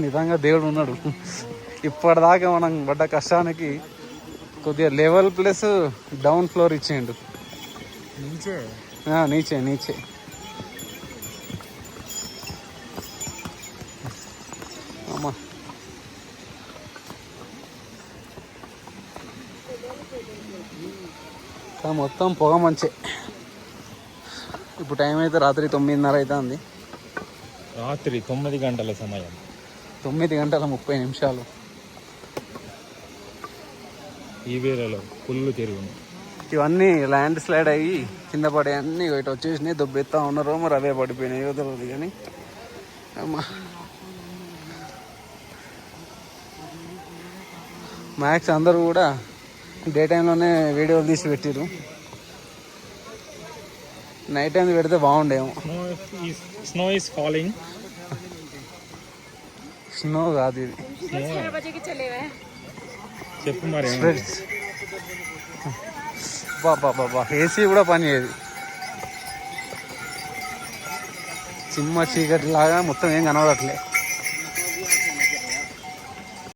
నిజంగా దేవుడు ఉన్నాడు. ఇప్పటిదాకా మనం పడ్డ కష్టానికి కొద్దిగా లెవెల్ ప్లస్ డౌన్ ఫ్లోర్ ఇచ్చేయండు. నీచే నీచే అమ్మా. మొత్తం పొగ మంచే. ఇప్పుడు టైం అయితే రాత్రి 9:30 అవుతుంది. రాత్రి 9 గంటల సమయం, 9:30 ఈ వేళలో పుల్లు తిరుగును. ఇవన్నీ ల్యాండ్ స్లైడ్ అయ్యి కింద పడే అన్నీ ఇటు వచ్చేసినాయి. దొబ్బెత్తా ఉన్నారో మరి అవే పడిపోయినాయి తెలియదు కానీ. అమ్మా మ్యాక్స్ అందరూ కూడా డే టైంలోనే వీడియోలు తీసి పెట్టిరు. నైట్ టైం పెడితే బాగుండేమో. Snow is falling. స్నో కాదు ఇది. చెప్పు మరి. బాబా ఏసీ కూడా పని చేయదు. చిమ్మ చీకటి లాగా మొత్తం ఏం కనబడట్లే.